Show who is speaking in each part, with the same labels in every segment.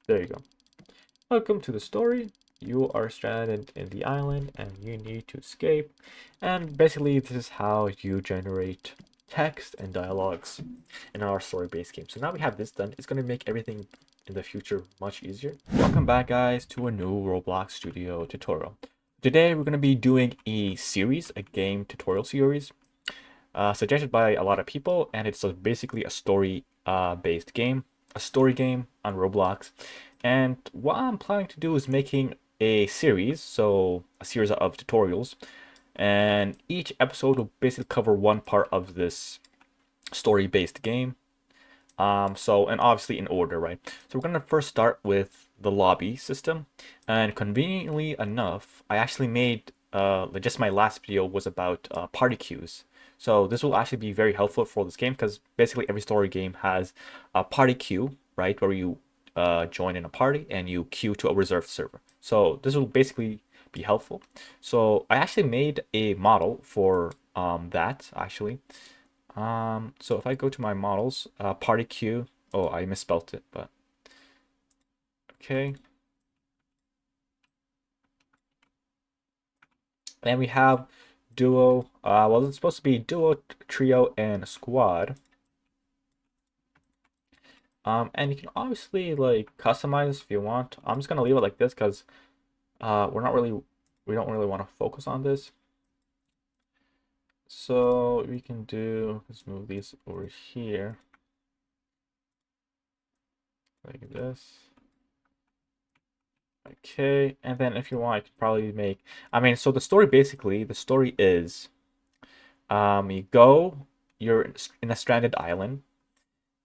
Speaker 1: There you go. Welcome to the story. You are stranded in the island and you need to escape. And basically, this is how you generate text and dialogues in our story-based game. So now we have this done. It's going to make everything in the future much easier. Welcome back, guys, to a new Roblox Studio tutorial. Today, we're going to be doing a series, a game tutorial series, suggested by a lot of people, and it's basically a story-based game, a story game on Roblox. And what I'm planning to do is making a series, so a series of tutorials, and each episode will basically cover one part of this story-based game. And obviously in order, right? So we're gonna first start with the lobby system, and conveniently enough, I actually made just my last video was about party queues. So this will actually be very helpful for this game because basically every story game has a party queue, right, where you join in a party and you queue to a reserved server. So this will basically be helpful. So I actually made a model for that actually. So if I go to my models, party queue. Oh, I misspelled it, but okay. And we have duo. Well, it's supposed to be duo, trio, and squad. And you can obviously like customize if you want. I'm just gonna leave it like this because we don't really want to focus on this. So we can let's move these over here like this. Okay, and then if you want, I could probably make. I mean, so the story basically, the story is, you're in a stranded island,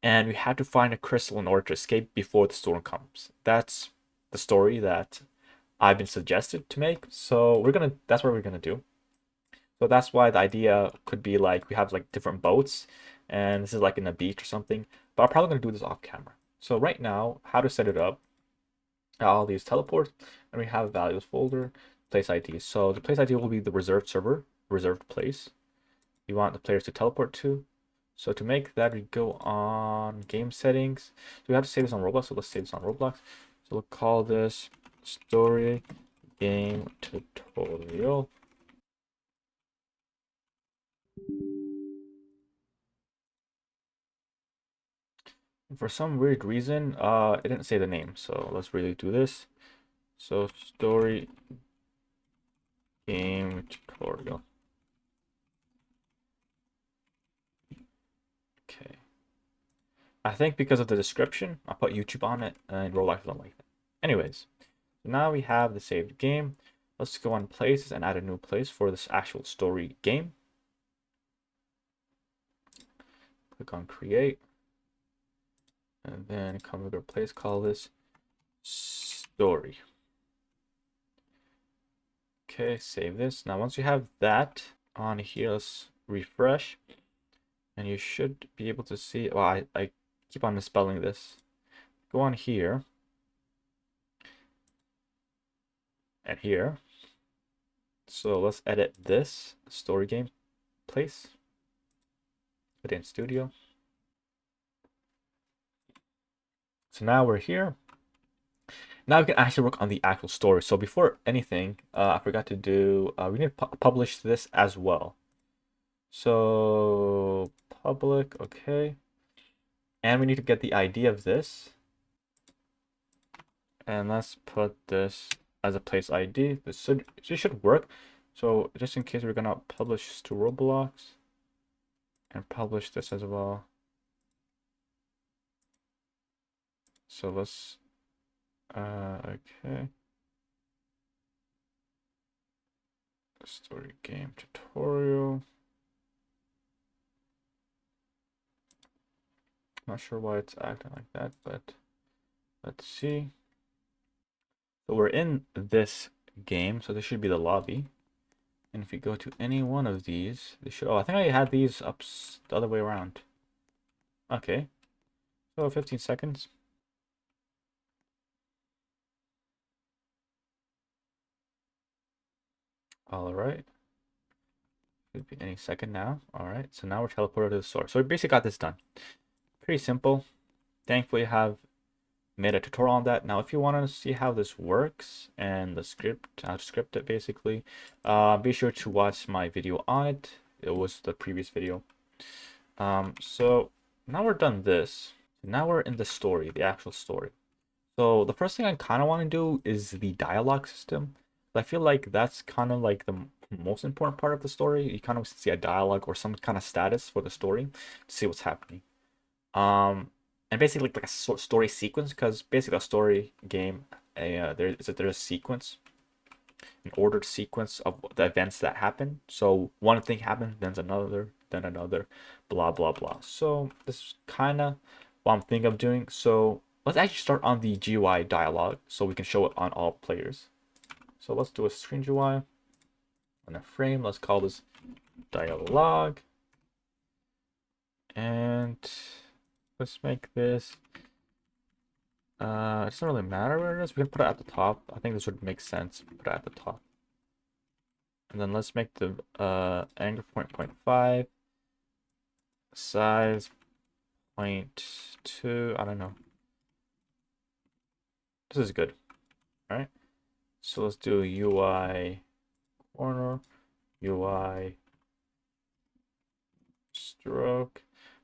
Speaker 1: and you have to find a crystal in order to escape before the storm comes. That's the story that I've been suggested to make. So that's what we're gonna do. So that's why the idea could be like we have like different boats, and this is like in a beach or something. But I'm probably gonna do this off camera. So right now, how to set it up? All these teleports, and we have values folder, place ID. So the place ID will be the reserved server, reserved place you want the players to teleport to. So to make that, we go on game settings. So we have to save this on Roblox, so let's save this on Roblox. So we'll call this story game tutorial. For some weird reason, it didn't say the name, so let's really do this. So story game tutorial. Okay. I think because of the description, I put YouTube on it and Roblox don't like that. Anyways, now we have the saved game. Let's go on places and add a new place for this actual story game. Click on create. And then configure place, call this story. Okay, save this. Now once you have that on here, let's refresh. And you should be able to see, well, I keep on misspelling this. Go on here. And here. So let's edit this story game place. Put in studio. So now we're here. Now we can actually work on the actual story. So before anything, I forgot to do, we need to publish this as well. So public, okay. And we need to get the ID of this. And let's put this as a place ID. This should work. So just in case we're gonna publish this to Roblox and publish this as well. So let's okay. Story game tutorial. Not sure why it's acting like that, but let's see. So we're in this game, so this should be the lobby. And if you go to any one of these, they should. Oh, I think I had these up the other way around. Okay. So 15 seconds. All right. Could be any second now. All right. So now we're teleported to the source. So we basically got this done. Pretty simple. Thankfully, have made a tutorial on that. Now, if you want to see how this works and the script, how to script it basically, be sure to watch my video on it. It was the previous video. So now we're done this. Now we're in the story, the actual story. So the first thing I kind of want to do is the dialogue system. I feel like that's kind of like the most important part of the story. You kind of see a dialogue or some kind of status for the story to see what's happening. Um, and basically like a story sequence, because basically a story game, there's a sequence, an ordered sequence of the events that happen. So one thing happens, then another, blah blah blah. So this is kind of what I'm thinking of doing. So let's actually start on the GUI dialogue so we can show it on all players. So let's do a screen GUI and a frame. Let's call this dialogue. And let's make this, it doesn't really matter where it is. We can put it at the top. I think this would make sense. Put it at the top. And then let's make the anchor point 0.5, size 0.2. I don't know. This is good. All right. So let's do UI corner, UI stroke.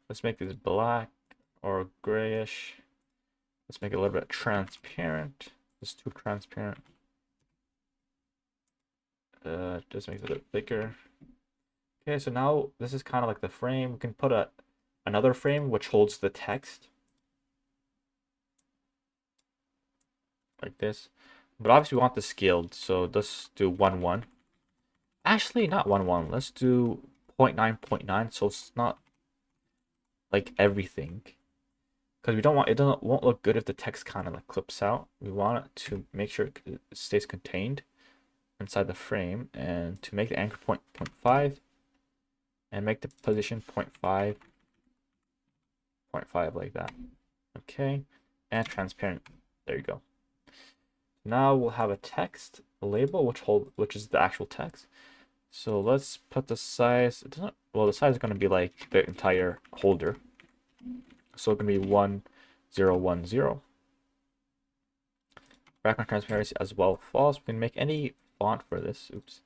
Speaker 1: Let's make this black or grayish. Let's make it a little bit transparent. It's too transparent. Just make it a bit thicker. Okay, so now this is kind of like the frame. We can put another frame which holds the text. Like this. But obviously we want this scaled, so let's do 1:1. Actually, not 1:1. Let's do 0.9, so it's not like everything. Because we don't want, won't look good if the text kind of like clips out. We want it to make sure it stays contained inside the frame, and to make the anchor point 0.5 and make the position 0.5, 0.5 like that. Okay, and transparent. There you go. Now we'll have a text label which is the actual text. So let's put the size. It doesn't, well, the size is going to be like the entire holder. So it's going to be 1010. Background transparency as well false. We can make any font for this. Oops.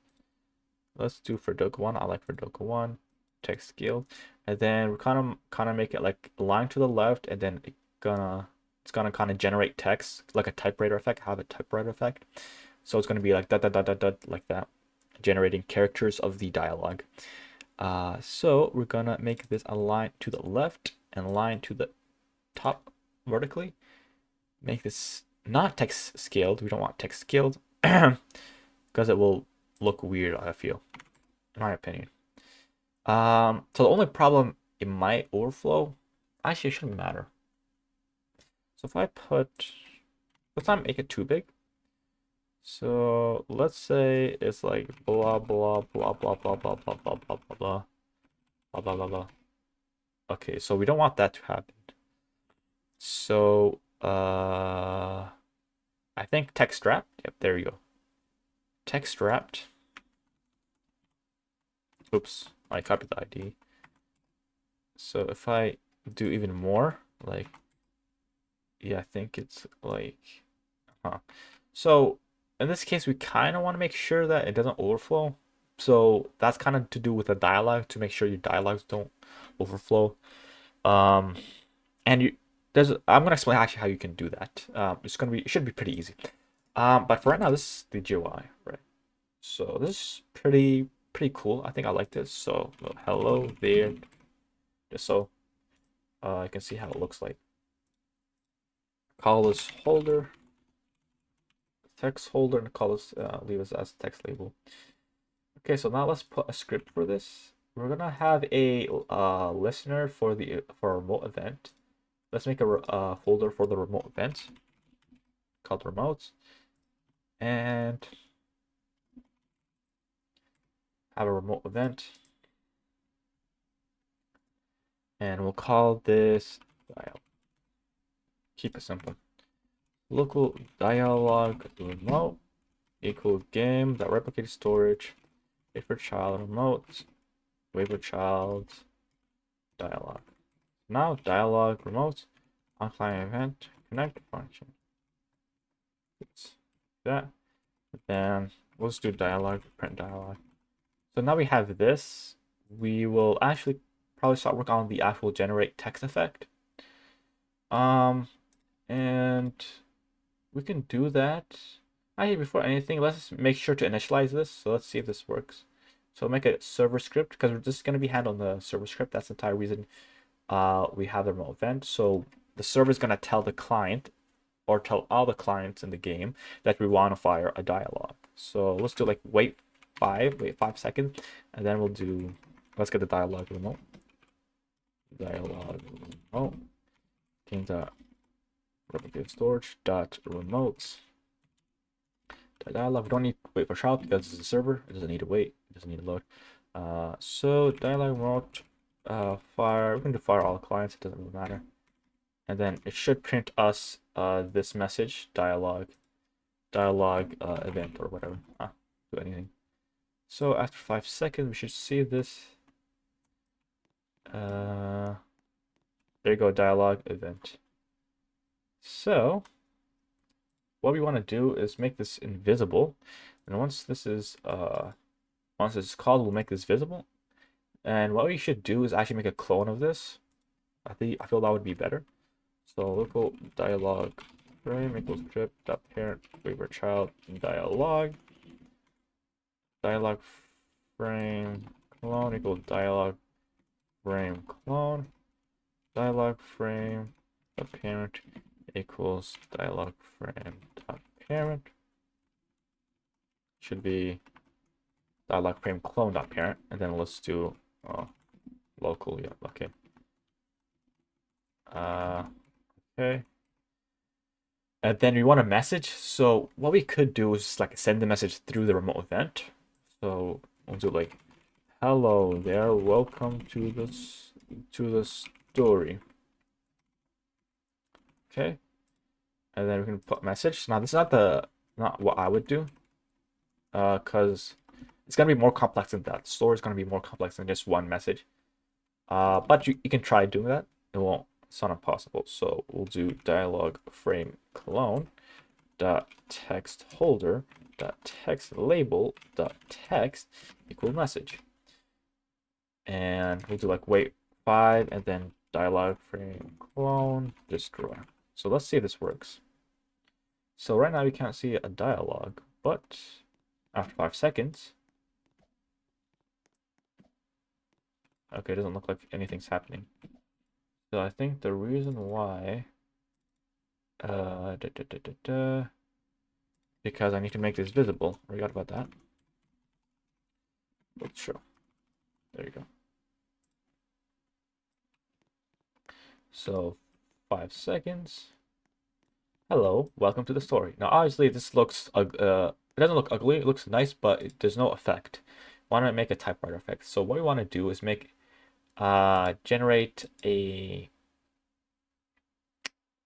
Speaker 1: Let's do Fredoka 1. I like Fredoka 1. Text scale. And then we're kind of make it like line to the left, and then it's gonna kind of generate text like a typewriter effect. Have a typewriter effect. So it's gonna be like dot dot dot dot dot like that, generating characters of the dialogue. So we're gonna make this a line to the left and line to the top vertically. Make this not text scaled. We don't want text scaled because it will look weird, I feel, in my opinion. So the only problem, it might overflow. Actually, it shouldn't matter. So if I let's not make it too big. So let's say it's like blah blah blah blah blah blah blah blah blah blah blah blah blah blah blah. Okay, so we don't want that to happen. So I think text wrapped. Yep, there you go. Text wrapped. Oops, I copied the ID. So if I do even more, like, yeah, I think it's like, So in this case, we kind of want to make sure that it doesn't overflow. So that's kind of to do with the dialogue, to make sure your dialogues don't overflow. And I'm gonna explain actually how you can do that. It should be pretty easy. But for right now, this is the GUI, right? So this is pretty cool. I think I like this. So hello there, just so you can see how it looks like. Call this holder, text holder, and call this leave this as text label. Okay, so now let's put a script for this. We're gonna have a listener for a remote event. Let's make a folder for the remote event called remotes, and have a remote event, and we'll call this dial. Keep it simple. Local dialog remote equal game that replicates storage. Wait for child remote. Wait for child dialog. Now dialog remote on client event connect function. It's that. Then we'll just do dialog, print dialog. So now we have this. We will actually probably start work on the actual generate text effect. And we can do that. Actually, before anything, let's make sure to initialize this. So let's see if this works. So make a server script because we're just going to be handling the server script. That's the entire reason we have the remote event. So the server is going to tell the client or tell all the clients in the game that we want to fire a dialogue. So let's do like wait 5 seconds, and then we'll do, let's get the dialogue remote. Dialogue remote. Replicate storage dot remotes. Dialog. We don't need to wait for child because it's a server. It doesn't need to wait. It doesn't need to load. So dialog remote fire. We can do fire all clients. It doesn't really matter. And then it should print us this message dialog event or whatever. Do anything. So after 5 seconds, we should see this. There you go, dialog event. So what we want to do is make this invisible, and once this is called, we'll make this visible. And what we should do is actually make a clone of this. I feel that would be better. So local dialog frame equals strip dot parent favorite child dialog frame clone equals dialog frame clone dialog frame dot parent equals dialog frame dot parent. Should be dialog frame clone dot parent, and then let's do local. Yeah, okay. Okay. And then we want a message. So what we could do is like send the message through the remote event. So we'll do like, hello there, welcome to the story. Okay. And then we can put message. Now this is not what I would do. Because it's gonna be more complex than that. Story is gonna be more complex than just one message. But you can try doing that. It's not impossible. So we'll do dialog frame clone dot text holder dot text label dot text equal message. And we'll do like wait 5 and then dialog frame clone destroy. So let's see if this works. So right now we can't see a dialog, but after 5 seconds, okay, it doesn't look like anything's happening. So I think the reason why, because I need to make this visible. I forgot about that. Let's show. There you go. So 5 seconds. Hello, welcome to the story. Now, obviously, this looks it doesn't look ugly. It looks nice, but there's no effect. Why not make a typewriter effect? So what we want to do is make generate a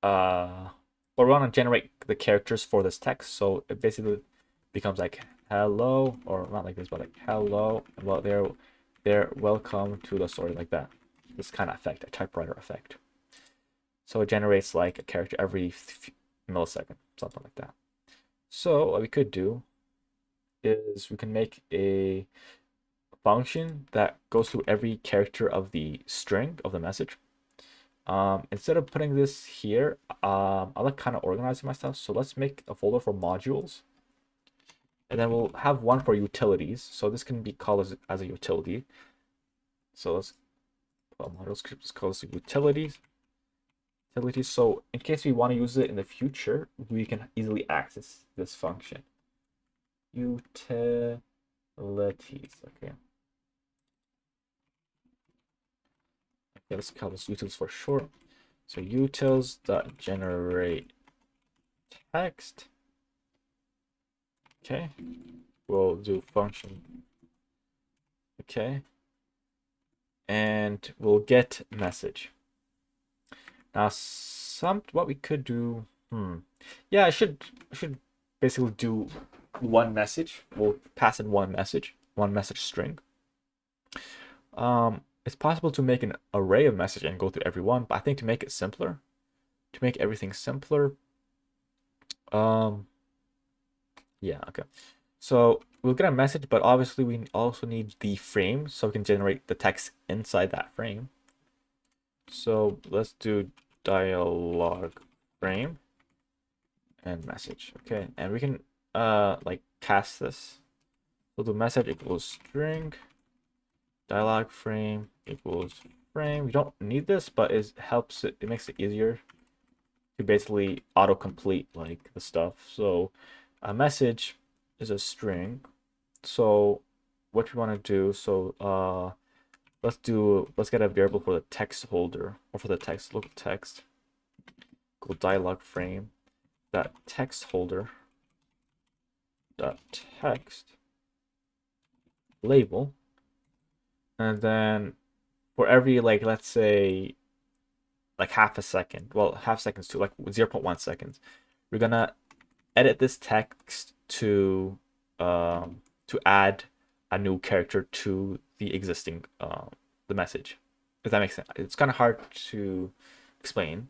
Speaker 1: or we want to generate the characters for this text. So it basically becomes like hello, or not like this, but like hello, well there, welcome to the story, like that. This kind of effect, a typewriter effect. So it generates like a character every millisecond, something like that. So what we could do is we can make a function that goes through every character of the string of the message. Instead of putting this here, I like kind of organizing my stuff. So let's make a folder for modules, and then we'll have one for utilities. So this can be called as a utility. So let's put module script, call this utilities. So in case we want to use it in the future, we can easily access this function. Utilities, okay. Okay, let's call this utils for short. So utils.generate text. Okay, we'll do function. Okay, and we'll get message. Now, what we could do, yeah, I should basically do one message. We'll pass in one message string. It's possible to make an array of message and go through every one, but I think to make it simpler, to make everything simpler. Yeah, okay. So we'll get a message, but obviously we also need the frame so we can generate the text inside that frame. So let's do dialog frame and message. Okay, and we can like cast this. We'll do message equals string, dialog frame equals frame. We don't need this, but it helps it makes it easier to basically autocomplete like the stuff. So a message is a string. So what we want to do, so let's get a variable for the text holder or for the text local text. Go dialog frame that text holder dot text label, and then for every like let's say like half a second, well half seconds to like 0.1 seconds, we're gonna edit this text to add a new character to the existing the message. If that makes sense. It's kind of hard to explain.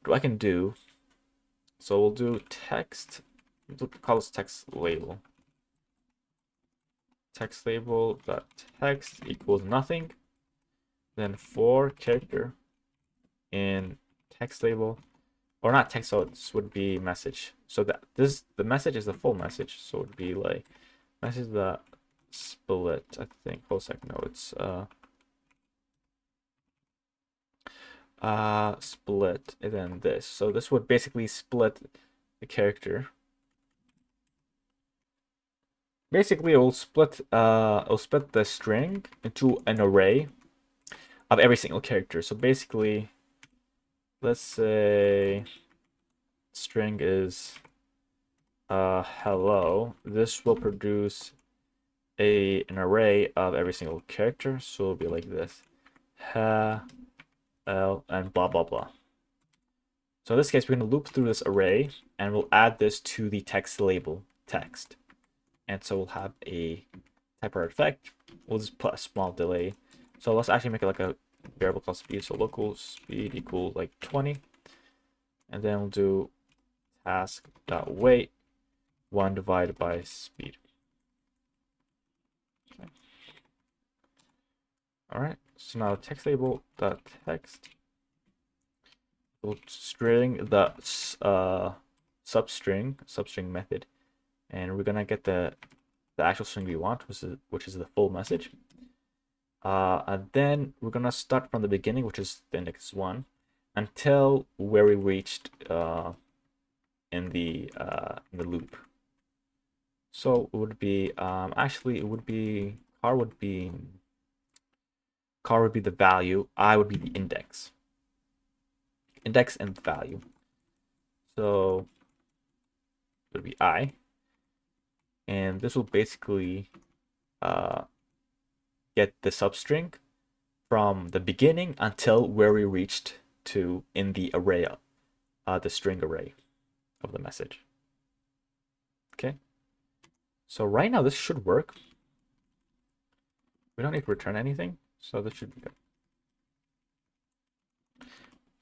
Speaker 1: What I can do, so we'll do text, we'll call this text label. Text label dot text equals nothing. Then for character in text label, or not text, so this would be message. So that the message is the full message, so it would be like message that split, I think. Hold a second, no, it's split and then this. So this would basically split the character. Basically it'll split the string into an array of every single character. So basically, let's say string is hello. This will produce an array of every single character. So it'll be like this. Ha, L, and blah blah blah. So in this case, we're going to loop through this array and we'll add this to the text label text. And so we'll have a typewriter effect. We'll just put a small delay. So let's actually make it like a variable called speed. So local speed equals like 20. And then we'll do task.wait 1 divided by speed. Okay. All right. So now text label dot text will string the substring method, and we're gonna get the actual string we want, which is the full message. And then we're gonna start from the beginning, which is the index 1, until where we reached in the loop. So it would be actually it would be car would be the value, I would be the index and value. So it would be I, and this will basically get the substring from the beginning until where we reached to in the array, the string array of the message. Okay. So right now this should work. We don't need to return anything, so this should be good.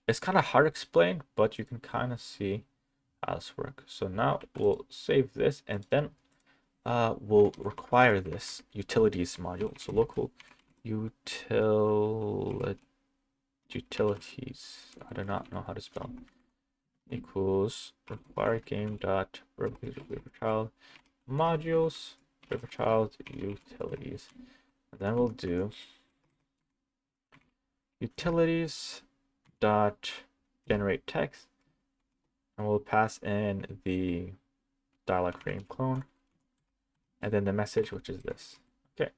Speaker 1: It's kind of hard to explain, but you can kind of see how this works. So now we'll save this, and then we'll require this utilities module. So local utilities, I do not know how to spell, equals require game dot child modules child utilities. And then we'll do utilities dot generate text, and we'll pass in the dialog frame clone, and then the message, which is this. Okay.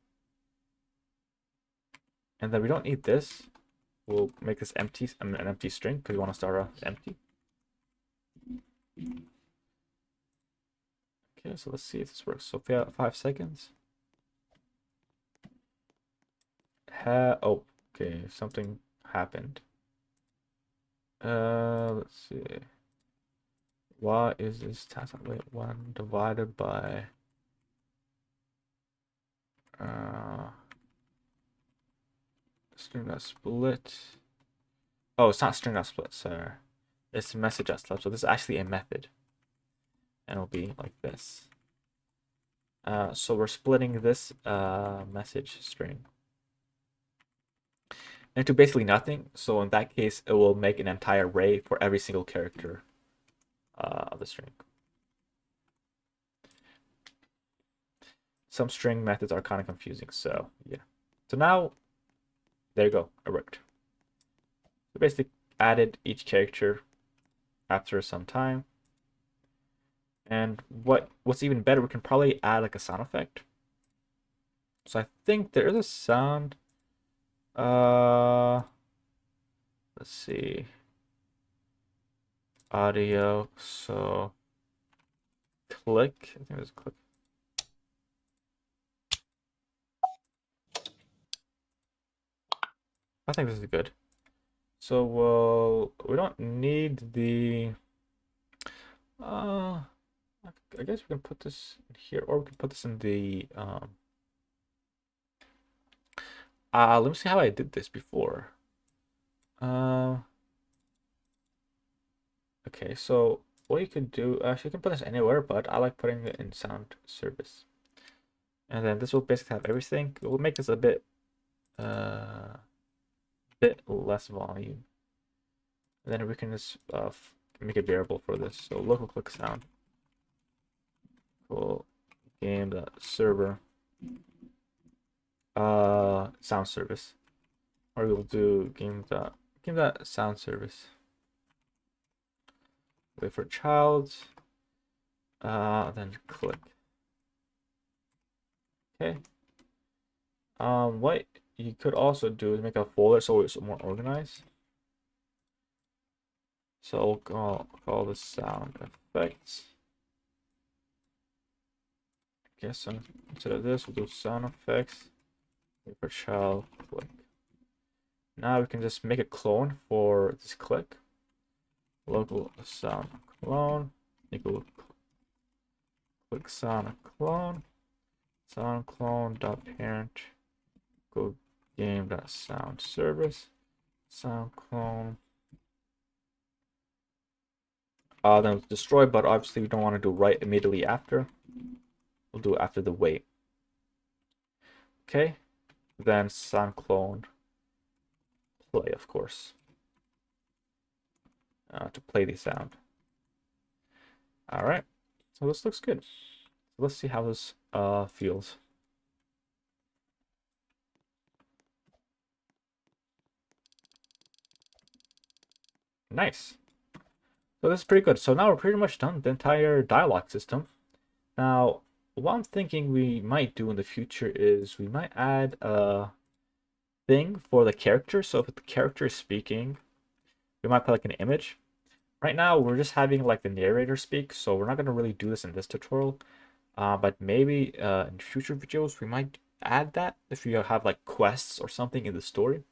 Speaker 1: And then we don't need this. We'll make this empty, an empty string, because we want to start off empty. Okay, so let's see if this works. So 5 seconds. Oh, okay, something happened. Let's see. Why is this task wait 1 divided by string dot split? Oh, it's not string dot split, sorry. It's message us left. So this is actually a method. And it'll be like this. So we're splitting this message string into basically nothing. So in that case, it will make an entire array for every single character of the string. Some string methods are kind of confusing, so yeah. So now, there you go, it worked. So basically added each character after some time. And what's even better, we can probably add like a sound effect. So I think there is a sound. Let's see. Audio. So click. I think there's a click. I think this is good. So we don't need the. I guess we can put this in here, or we can put this in the. Let me see how I did this before. Okay, so what you could do, actually, you can put this anywhere, but I like putting it in sound service. And then this will basically have everything. We'll make this a bit less volume. And then we can just make a variable for this. So local click sound. Cool. Game.server. Sound service. Or we'll do game.sound service. Wait for child. Then click. Okay. What you could also do is make a folder so it's more organized. So we'll call this sound effects. Okay, so instead of this, we'll do sound effects. Wait for child click. Now we can just make a clone for this click. Local sound clone equal click sound clone. Sound clone dot parent go game dot sound service sound clone. Then it's destroy, but obviously we don't want to do right immediately after. We'll do it after the wait. Okay, then sound clone play, of course, to play the sound. All right, so this looks good. So let's see how this feels. Nice. So this is pretty good. So now we're pretty much done the entire dialogue system. Now, what I'm thinking we might do in the future is we might add a thing for the character. So if the character is speaking, we might put like an image. Right now, we're just having like the narrator speak, so we're not going to really do this in this tutorial. But maybe in future videos, we might add that if you have like quests or something in the story.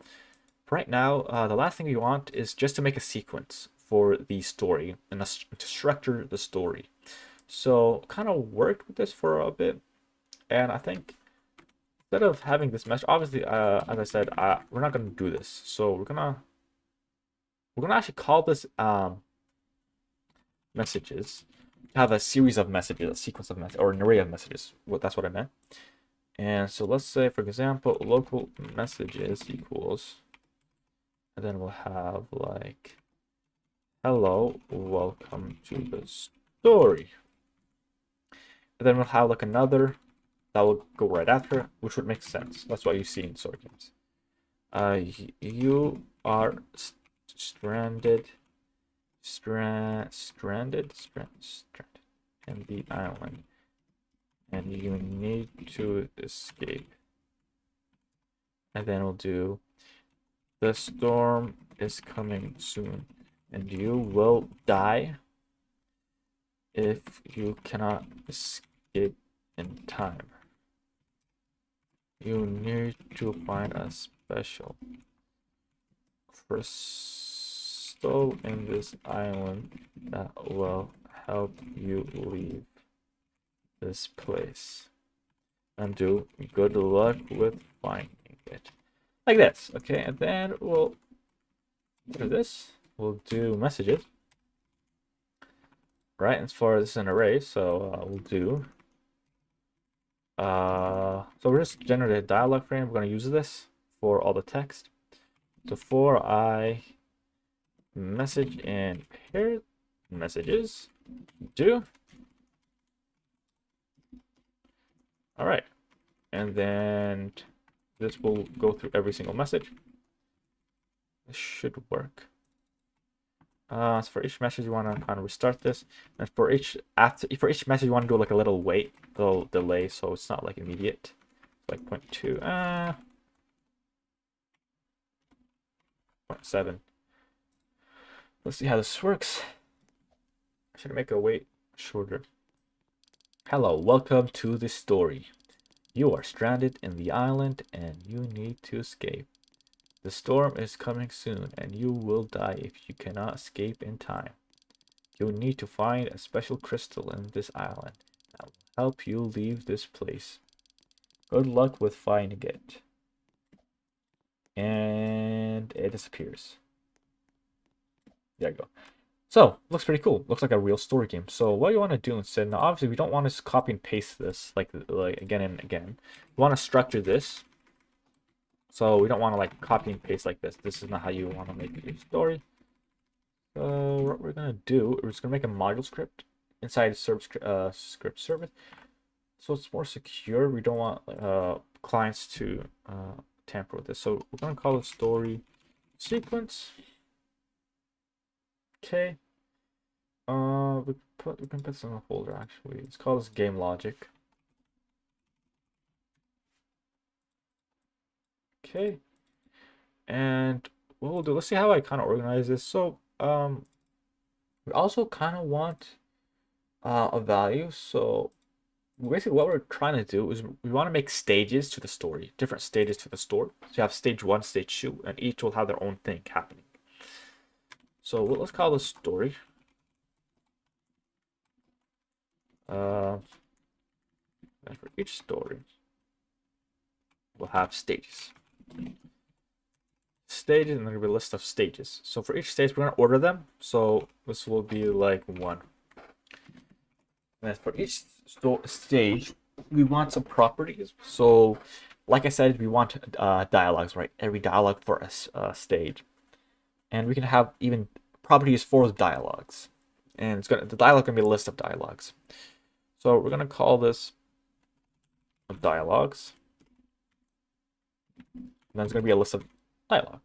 Speaker 1: Right now, the last thing we want is just to make a sequence for the story and to structure the story. So kind of worked with this for a bit, and I think instead of having this message, obviously, as I said, we're not gonna do this. So we're gonna actually call this messages. Have a series of messages, a sequence of messages, or an array of messages. That's what I meant. And so let's say, for example, local messages equals, and then we'll have like, hello, welcome to the story. And then we'll have like another that will go right after, which would make sense. That's what you see in story games. You are stranded in the island, and you need to escape. And then we'll do, the storm is coming soon, and you will die if you cannot escape in time. You need to find a special crystal in this island that will help you leave this place. And do good luck with finding it. Like this, okay? And then we'll do this. We'll do messages. right? And for this is an array, so we'll do. So we're just generate a dialog frame. We're going to use this for all the text. So for I message in pair messages do. All right, and then this will go through every single message. This should work. So for each message, you want to kind of restart this, and for each message, you want to do like a little little delay, so it's not like immediate, like 0.2, 0.7. Let's see how this works. I should make a wait shorter. Hello, welcome to the story. You are stranded in the island and you need to escape. The storm is coming soon and you will die if you cannot escape in time. You'll need to find a special crystal in this island that will help you leave this place. Good luck with finding it. And it disappears. There you go. So, looks pretty cool. Looks like a real story game. So what you want to do instead, now obviously we don't want to copy and paste this like again and again. We want to structure this. So we don't want to like copy and paste like this. This is not how you want to make your story. So what we're gonna do, we're just gonna make a module script inside script service. So it's more secure. We don't want clients to tamper with this. So we're gonna call it story sequence. Okay. We can put this in a folder actually. It's called this game logic. Okay. And what we'll do, let's see how I kind of organize this. So we also kind of want a value. So basically what we're trying to do is we want to make stages to the story, different stages to the story. So you have stage 1, stage 2, and each will have their own thing happening. So let's call this story. And for each story, we'll have stages. Stages, and there'll be a list of stages. So for each stage, we're going to order them. So this will be like 1. And for each stage, we want some properties. So like I said, we want dialogues, right? Every dialogue for a stage. And we can have even properties for the dialogues. And the dialogue can be a list of dialogues. So we're going to call this dialogues. And then it's going to be a list of dialogue.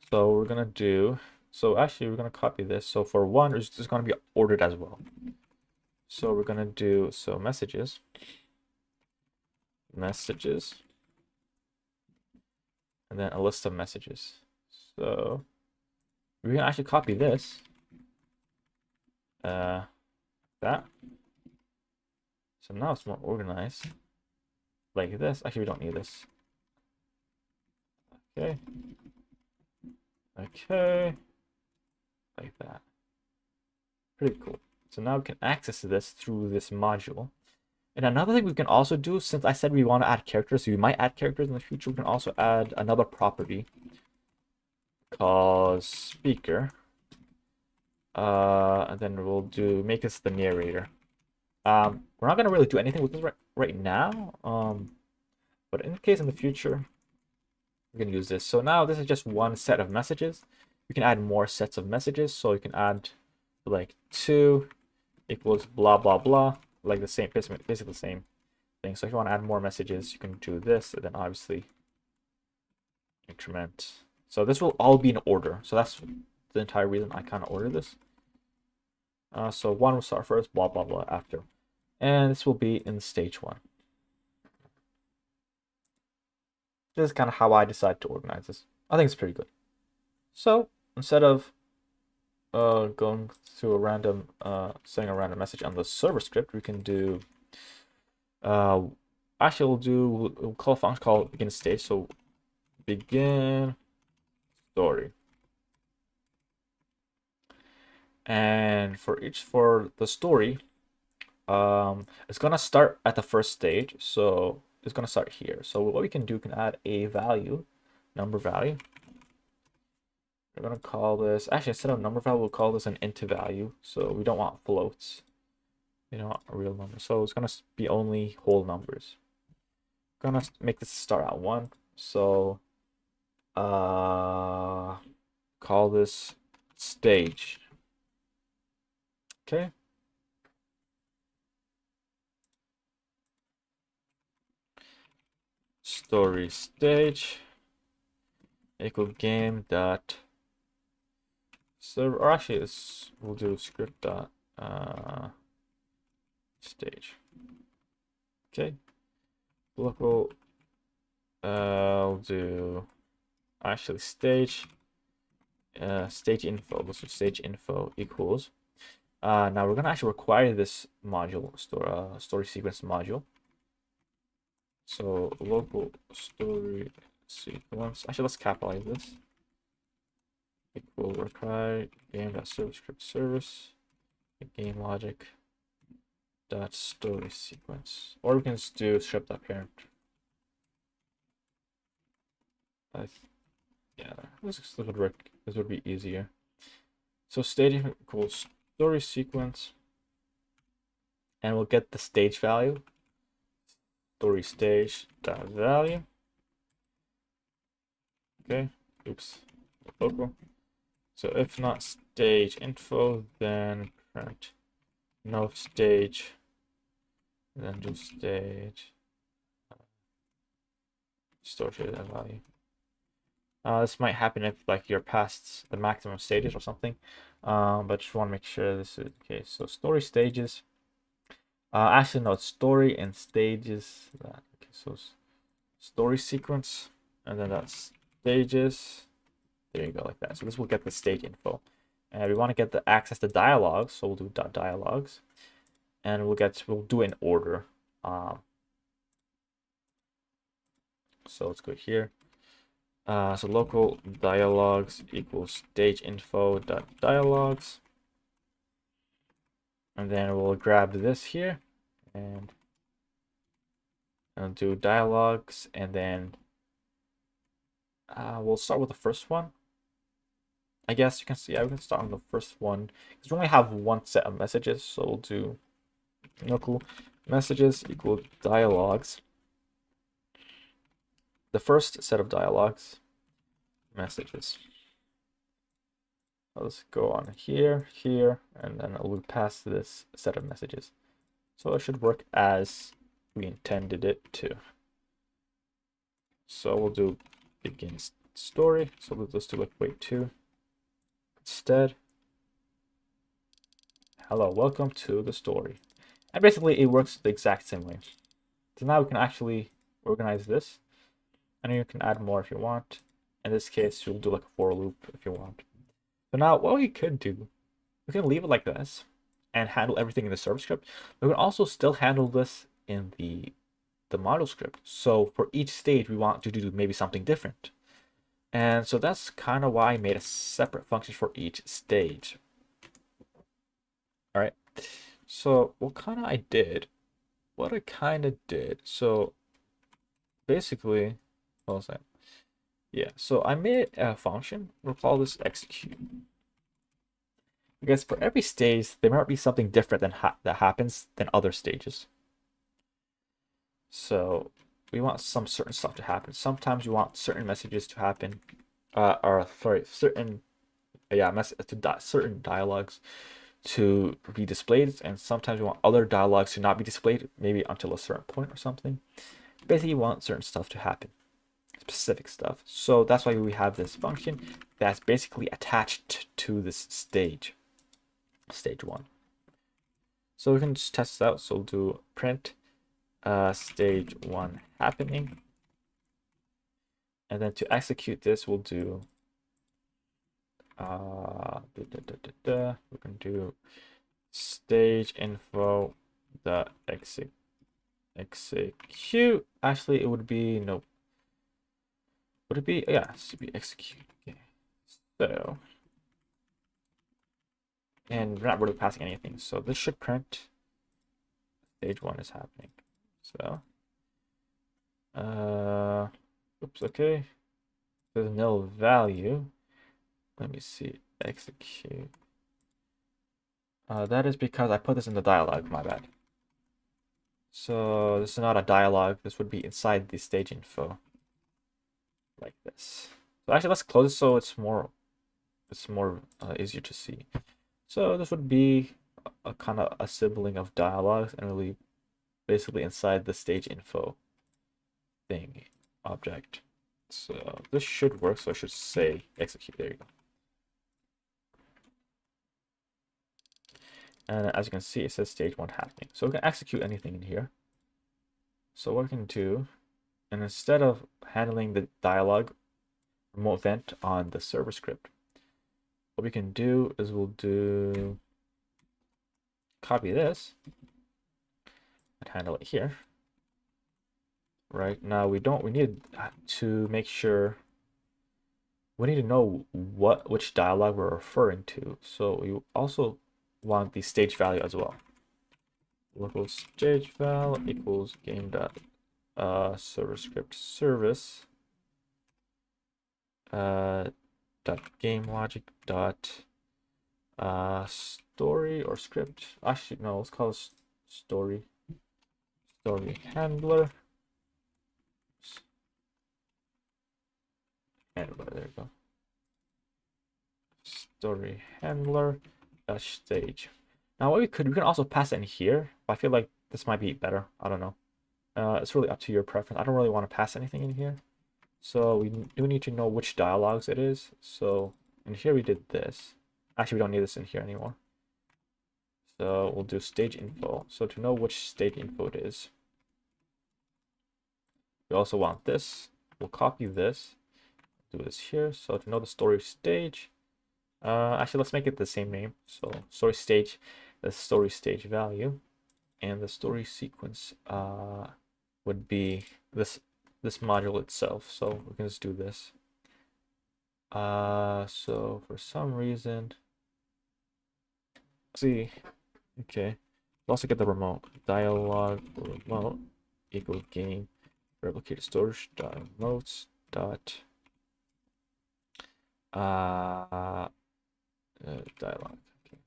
Speaker 1: So we're going to do, so actually we're going to copy this. So for 1, it's just going to be ordered as well. So we're going to do, so messages, and then a list of messages. So we can actually copy this, that. So now it's more organized, like this. Actually, we don't need this. Okay. Okay. Like that. Pretty cool. So now we can access this through this module. And another thing we can also do, since I said we want to add characters, so we might add characters in the future, we can also add another property called speaker. And then we'll make this the narrator. We're not gonna really do anything with this right now. But in case in the future, we can use this. So now this is just one set of messages. We can add more sets of messages. So you can add like 2 equals blah blah blah, like the same, basically the same thing. So if you want to add more messages, you can do this, and then obviously increment. So this will all be in order. So that's the entire reason I kind of ordered this. So 1 will start first, blah blah blah after, and this will be in stage 1. This is kind of how I decide to organize this. I think it's pretty good. So instead of going to a random, saying a random message on the server script, we can do, actually we'll call a function called begin stage. So begin story. And for the story, it's gonna start at the first stage. So it's gonna start here. So what we can do, we can add a value, number value. We're gonna call this, actually instead of number value, we'll call this an int value. So we don't want floats. We don't want a real number. So it's gonna be only whole numbers. Gonna make this start at 1. So call this stage. Okay. Story stage equal game dot server, or actually we'll do script dot stage. Okay. Local we'll do actually stage stage info. Let's do stage info equals. Now we're gonna actually require this module story sequence module. So local story sequence. Actually, let's capitalize this. Equal require game.service script service game logic dot story sequence. Or we can just do script.parent. Yeah, this would work. This would be easier. So stage equals story sequence, and we'll get the stage value. Story stage dot value. Okay. Oops. Local. So if not stage info, then print no stage, then do stage store that value. This might happen if like you're past the maximum stages or something, but just want to make sure this is okay. So story stages. Actually no, it's story and stages. Okay, so story sequence, and then that's stages. There you go, like that. So this will get the stage info, and we want to get the access to dialogues. So we'll do dot dialogues, and we'll do it in order. So let's go here. So local dialogues equals stage info dot dialogues, and then we'll grab this here and do dialogues, and then we'll start with the first one. I guess you can see, yeah, we can start on the first one because we only have one set of messages. So we'll do local messages equal dialogues. The first set of dialogues, messages. Let's go on here, here, and then we'll pass this set of messages. So it should work as we intended it to. So we'll do begin story. So we'll just do like wait 2 instead. Hello, welcome to the story. And basically it works the exact same way. So now we can actually organize this, and you can add more if you want. In this case, you'll do like a for loop if you want. So now what we could do, we can leave it like this and handle everything in the server script. We can also still handle this in the module script. So for each stage, we want to do maybe something different. And so that's kind of why I made a separate function for each stage. All right. So what I kind of did. So basically, what was that? Yeah. So I made a function. We'll call this execute. Because for every stage, there might be something different that happens than other stages. So we want some certain stuff to happen. Sometimes you want certain messages to happen, or sorry, certain certain dialogues to be displayed, and sometimes you want other dialogues to not be displayed, maybe until a certain point or something. Basically, you want certain stuff to happen, specific stuff. So that's why we have this function that's basically attached to this stage 1. So we can just test this out. So we'll do print stage 1 happening, and then to execute this we'll do we can do stage info the execute. Actually it would be no, would it be, yeah, it should be execute. Okay. So, and we're not really passing anything, so this should print stage 1 is happening. So oops, okay, there's no value. Let me see. Execute. That is because I put this in the dialog, my bad. So this is not a dialog. This would be inside the stage info, like this. So actually, let's close it so it's more easier to see. So this would be a kind of a sibling of dialogues and really basically inside the stage info thing object. So this should work. So I should say execute. There you go. And as you can see, it says stage 1 happening. So we can execute anything in here. So what we can do, and instead of handling the dialog remote event on the server script, what we can do is we'll do copy this and handle it here. Right now we need to make sure we need to know which dialog we're referring to. So we also want the stage value as well. Local stage val equals game dot server script service dot game logic dot story or script. Actually, no, let's call it story handler. Handler, there you go. Story handler dash stage. Now what we can also pass it in here, but I feel like this might be better. I don't know. It's really up to your preference. I don't really want to pass anything in here. So we do need to know which dialogues it is. So in here we did this. Actually, we don't need this in here anymore. So we'll do stage info. So to know which stage info it is, we also want this. We'll copy this, do this here. So to know the story stage, actually let's make it the same name. So story stage, the story stage value, and the story sequence would be this module itself. So we can just do this. So for some reason, see, okay, we'll also get the remote dialog remote equal game replicated storage dot remotes dot dialog. Okay.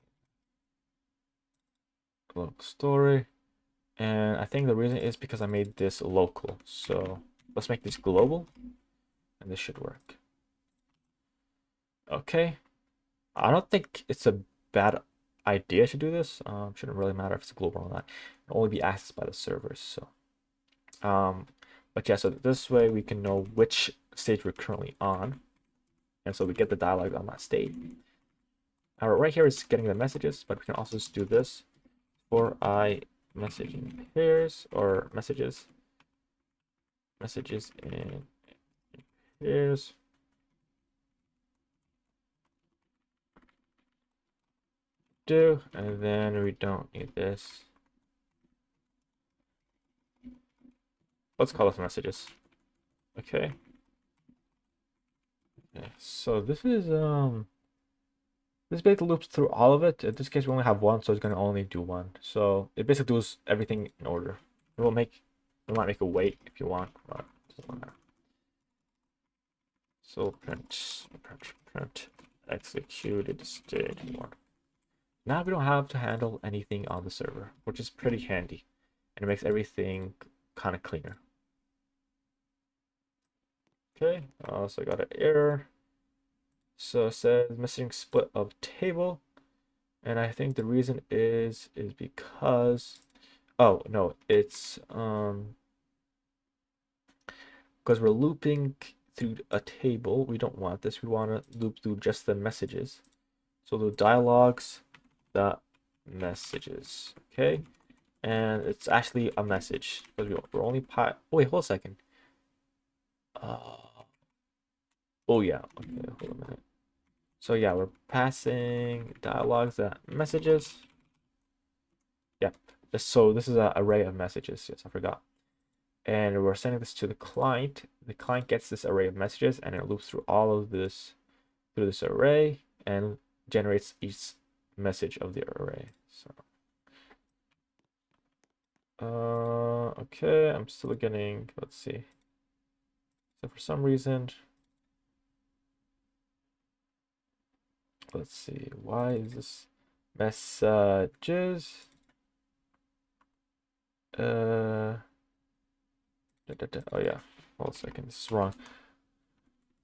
Speaker 1: Local story, and I think the reason is because I made this local. So let's make this global, and this should work. Okay, I don't think it's a bad idea to do this. Shouldn't really matter if it's global or not. It'll only be accessed by the servers. So, but yeah, so this way we can know which stage we're currently on, and so we get the dialogue on that stage. Right here is getting the messages, but we can also just do this for I messaging pairs or messages in pairs. And then we don't need this. Let's call this messages. Okay. Yeah, so this basically loops through all of it. In this case, we only have one, so it's gonna only do one. So it basically does everything in order. We might make a wait if you want, but it doesn't matter. So print executed stage 1. Now we don't have to handle anything on the server, which is pretty handy, and it makes everything kind of cleaner. Okay, so I got an error. So it says missing split of table, and I think the reason is because, oh no, it's because we're looping through a table. We don't want this. We want to loop through just the messages. So the dialogues, the messages, okay, and it's actually a message because we're only oh wait, hold a second. Oh yeah, okay, hold a minute. So yeah, we're passing dialogues that messages. Yep. So this is an array of messages. Yes, I forgot. And we're sending this to the client. The client gets this array of messages and it loops through all of this through this array and generates each message of the array. So okay, I'm still getting, let's see. So for some reason Let's see. Why is this messages? Oh yeah. Hold a second. This is wrong.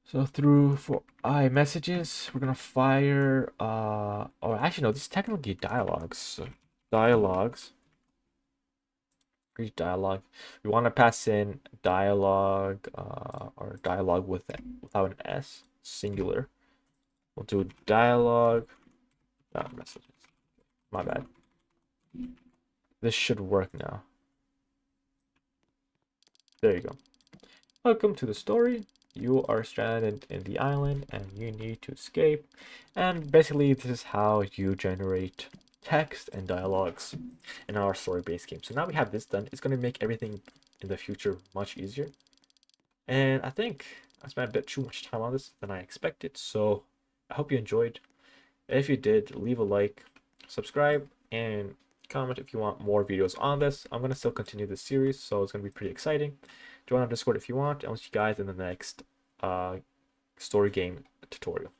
Speaker 1: So through for iMessages, we're gonna fire. Or actually no, this is technically dialogues. So dialogues. Read dialogue. We want to pass in dialogue or dialogue without an S, singular. We'll do dialogue. Messages. My bad. This should work now. There you go. Welcome to the story. You are stranded in the island and you need to escape. And basically, this is how you generate text and dialogues in our story-based game. So now we have this done. It's going to make everything in the future much easier. And I think I spent a bit too much time on this than I expected. So I hope you enjoyed. If you did, leave a like, subscribe, and comment if you want more videos on this. I'm going to still continue this series, so it's going to be pretty exciting. Join our Discord if you want, and I'll see you guys in the next story game tutorial.